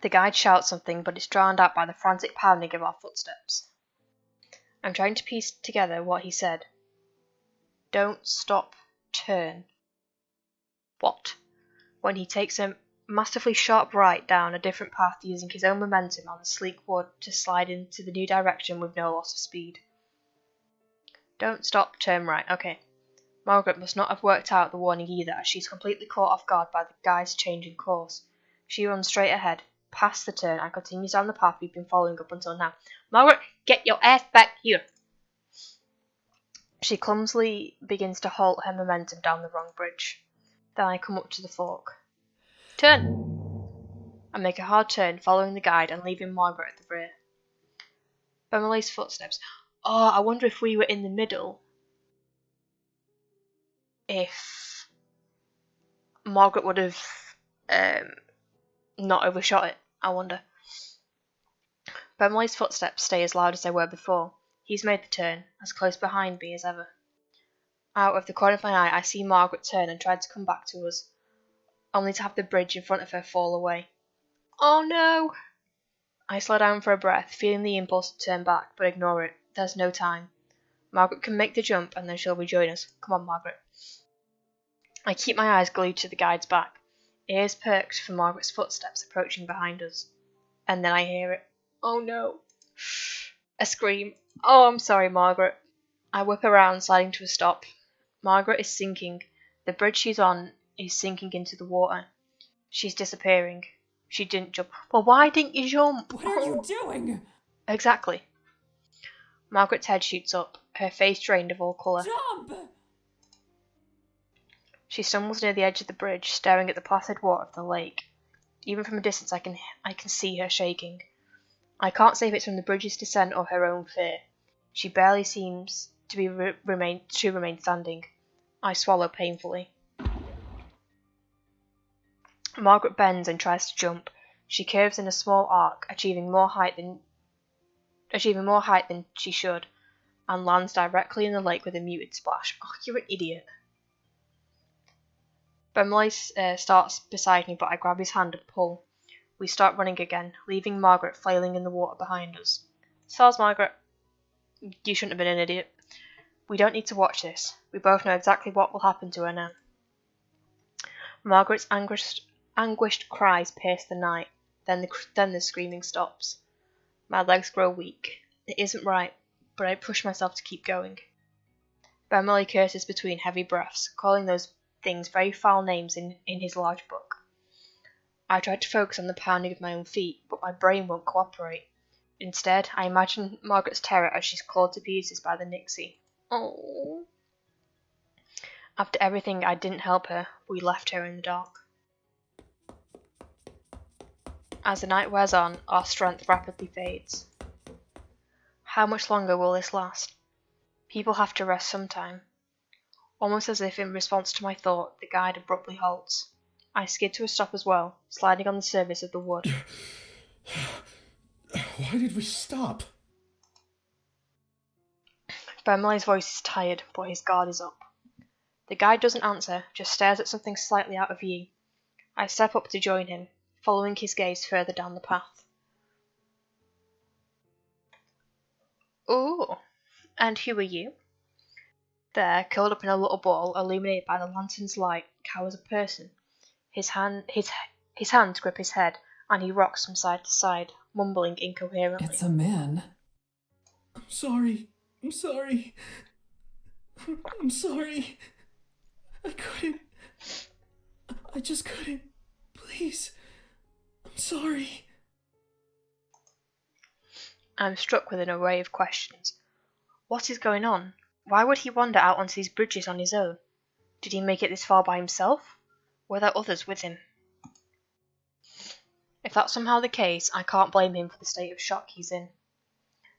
The guide shouts something, but it's drowned out by the frantic pounding of our footsteps. I'm trying to piece together what he said. Don't stop, turn. What? When he takes a massively sharp right down a different path using his own momentum on the sleek wood to slide into the new direction with no loss of speed. Don't stop, turn right. Okay. Margaret must not have worked out the warning either, as she's completely caught off guard by the guide's changing course. She runs straight ahead, past the turn, and continues down the path we've been following up until now. Margaret, get your ass back here! She clumsily begins to halt her momentum down the wrong bridge. Then I come up to the fork. Turn! I make a hard turn, following the guide and leaving Margaret at the rear. Beverly's footsteps. Oh, I wonder if we were in the middle. If Margaret would have not overshot it, I wonder. Beverly's footsteps stay as loud as they were before. He's made the turn, as close behind me as ever. Out of the corner of my eye, I see Margaret turn and try to come back to us, only to have the bridge in front of her fall away. Oh no! I slow down for a breath, feeling the impulse to turn back, but ignore it. There's no time. Margaret can make the jump, and then she'll rejoin us. Come on, Margaret. I keep my eyes glued to the guide's back, ears perked for Margaret's footsteps approaching behind us. And then I hear it. Oh no! A scream. Oh, I'm sorry, Margaret. I whip around, sliding to a stop. Margaret is sinking. The bridge she's on is sinking into the water. She's disappearing. She didn't jump. Well, why didn't you jump? What are you doing? Exactly. Margaret's head shoots up, her face drained of all colour. Jump! She stumbles near the edge of the bridge, staring at the placid water of the lake. Even from a distance I can see her shaking. I can't say if it's from the bridge's descent or her own fear. She barely seems to remain standing. I swallow painfully. Margaret bends and tries to jump. She curves in a small arc, achieving more height than she should, and lands directly in the lake with a muted splash. Oh, you're an idiot. Beverly starts beside me, but I grab his hand and pull. We start running again, leaving Margaret flailing in the water behind us. Soz, Margaret. You shouldn't have been an idiot. We don't need to watch this. We both know exactly what will happen to her now. Margaret's anguished cries pierce the night. Then the screaming stops. My legs grow weak. It isn't right, but I push myself to keep going. Beverly curses between heavy breaths, calling those things very foul names in his large book. I try to focus on the pounding of my own feet, but my brain won't cooperate. Instead, I imagine Margaret's terror as she's clawed to pieces by the Nixie. Oh. After everything, I didn't help her. We left her in the dark. As the night wears on, our strength rapidly fades. How much longer will this last? People have to rest sometime. Almost as if in response to my thought, the guide abruptly halts. I skid to a stop as well, sliding on the surface of the wood. Why did we stop? Bermele's voice is tired, but his guard is up. The guide doesn't answer, just stares at something slightly out of view. I step up to join him, following his gaze further down the path. Ooh, and who are you? There, curled up in a little ball, illuminated by the lantern's light, cowers a person. His hands grip his head, and he rocks from side to side, mumbling incoherently. It's a man. I'm sorry. I'm sorry. I couldn't. I just couldn't. Please. I'm sorry. I'm struck with an array of questions. What is going on? Why would he wander out onto these bridges on his own? Did he make it this far by himself? Were there others with him? If that's somehow the case, I can't blame him for the state of shock he's in.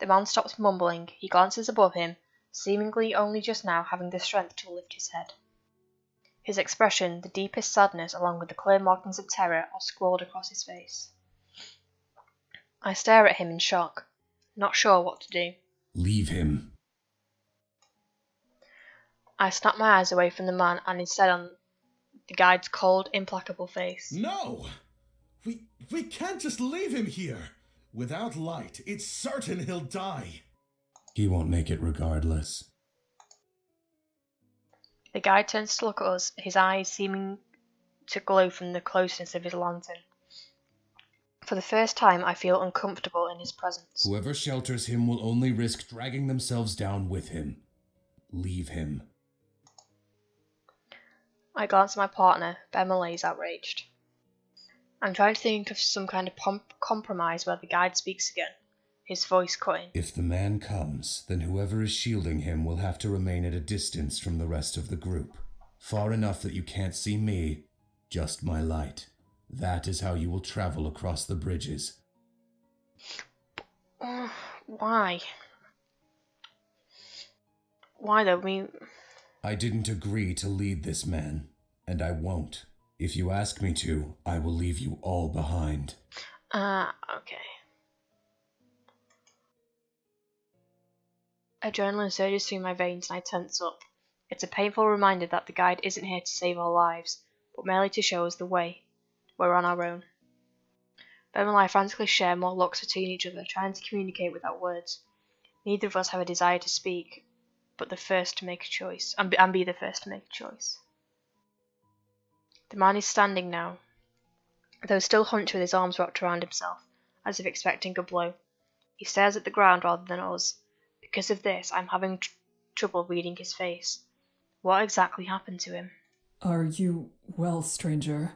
The man stops mumbling. He glances above him, seemingly only just now having the strength to lift his head. His expression, the deepest sadness along with the clear markings of terror, are scrawled across his face. I stare at him in shock, not sure what to do. Leave him. I snap my eyes away from the man and instead on the guide's cold, implacable face. No! We can't just leave him here. Without light, it's certain he'll die. He won't make it regardless. The guide turns to look at us, his eyes seeming to glow from the closeness of his lantern. For the first time, I feel uncomfortable in his presence. Whoever shelters him will only risk dragging themselves down with him. Leave him. I glance at my partner, but Emily is outraged. I'm trying to think of some kind of compromise where the guide speaks again, his voice cutting. If the man comes, then whoever is shielding him will have to remain at a distance from the rest of the group. Far enough that you can't see me, just my light. That is how you will travel across the bridges. Why? Why though? I didn't agree to lead this man, and I won't. If you ask me to, I will leave you all behind. Okay. Adrenaline surges through my veins and I tense up. It's a painful reminder that the guide isn't here to save our lives, but merely to show us the way. We're on our own. Ben and I frantically share more looks between each other, trying to communicate without words. Neither of us have a desire to speak, but the first to make a choice, and be the first to make a choice. The man is standing now, though still hunched with his arms wrapped around himself, as if expecting a blow. He stares at the ground rather than us. Because of this, I'm having trouble reading his face. What exactly happened to him? Are you well, stranger?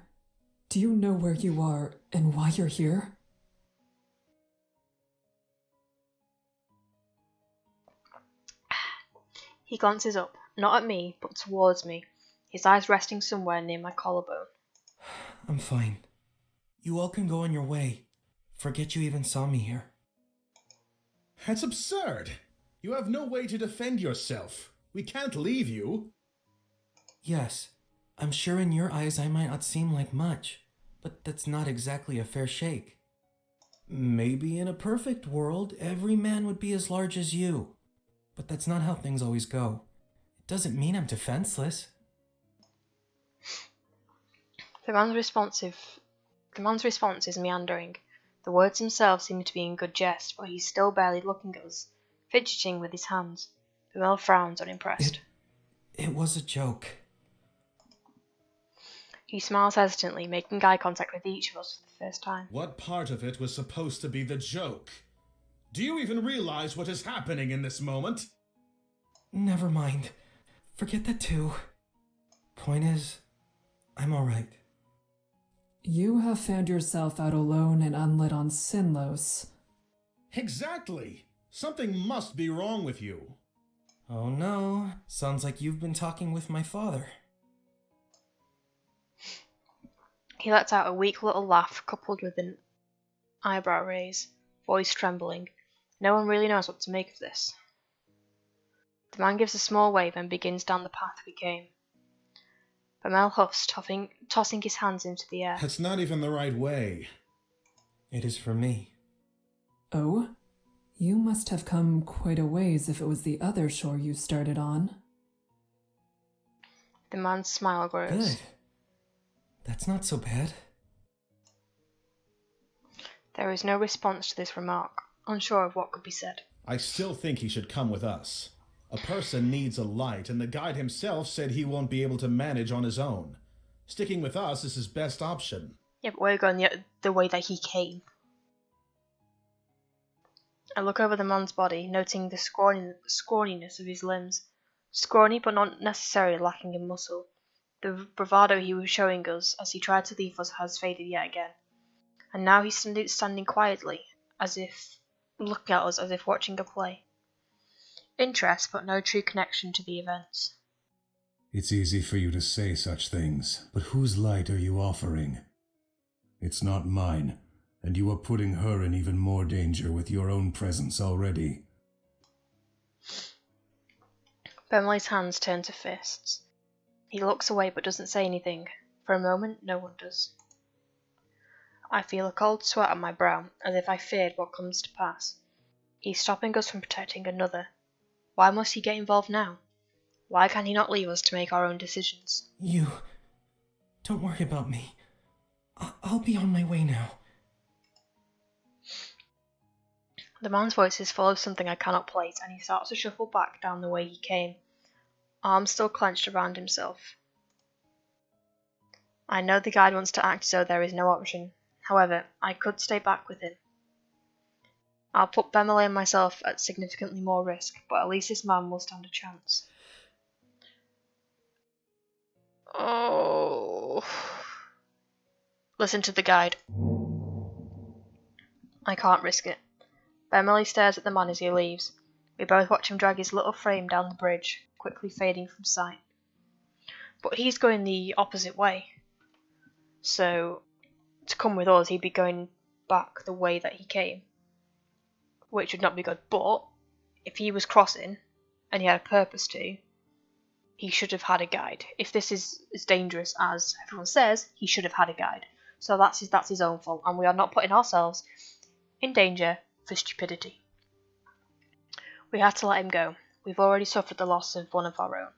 Do you know where you are and why you're here? He glances up, not at me, but towards me, his eyes resting somewhere near my collarbone. I'm fine. You all can go on your way. Forget you even saw me here. That's absurd. You have no way to defend yourself. We can't leave you. Yes, I'm sure in your eyes I might not seem like much, but that's not exactly a fair shake. Maybe in a perfect world, every man would be as large as you. But that's not how things always go. It doesn't mean I'm defenseless. The man's response is meandering. The words themselves seem to be in good jest, but he's still barely looking at us, fidgeting with his hands. Bemel frowns, unimpressed. It was a joke. He smiles hesitantly, making eye contact with each of us for the first time. What part of it was supposed to be the joke? Do you even realize what is happening in this moment? Never mind. Forget that too. Point is, I'm alright. You have found yourself out alone and unlit on Sinlos. Exactly. Something must be wrong with you. Oh no, sounds like you've been talking with my father. He lets out a weak little laugh, coupled with an eyebrow raise, voice trembling. No one really knows what to make of this. The man gives a small wave and begins down the path we came. Bemel huffs, tossing his hands into the air. That's not even the right way. It is for me. Oh? You must have come quite a ways if it was the other shore you started on. The man's smile grows. Good. That's not so bad. There is no response to this remark, unsure of what could be said. I still think he should come with us. A person needs a light, and the guide himself said he won't be able to manage on his own. Sticking with us is his best option. Yeah, but we're going the way that he came. I look over the man's body, noting the scrawniness of his limbs. Scrawny, but not necessarily lacking in muscle. The bravado he was showing us as he tried to leave us has faded yet again. And now he's standing quietly, as if looking at us as if watching a play. Interest, but no true connection to the events. It's easy for you to say such things, but whose light are you offering? It's not mine, and you are putting her in even more danger with your own presence already. Bemley's hands turn to fists. He looks away but doesn't say anything. For a moment, no one does. I feel a cold sweat on my brow, as if I feared what comes to pass. He's stopping us from protecting another. Why must he get involved now? Why can he not leave us to make our own decisions? You... Don't worry about me. I'll be on my way now. The man's voice is full of something I cannot place, and he starts to shuffle back down the way he came, arms still clenched around himself. I know the guide wants to act, so there is no option. However, I could stay back with him. I'll put Bemele and myself at significantly more risk, but at least this man will stand a chance. Oh. Listen to the guide. I can't risk it. Bemele stares at the man as he leaves. We both watch him drag his little frame down the bridge, quickly fading from sight. But he's going the opposite way. So, to come with us, he'd be going back the way that he came, which would not be good. But if he was crossing, and he had a purpose to, he should have had a guide. If this is as dangerous as everyone says, he should have had a guide. So that's his own fault, and we are not putting ourselves in danger for stupidity. We have to let him go. We've already suffered the loss of one of our own.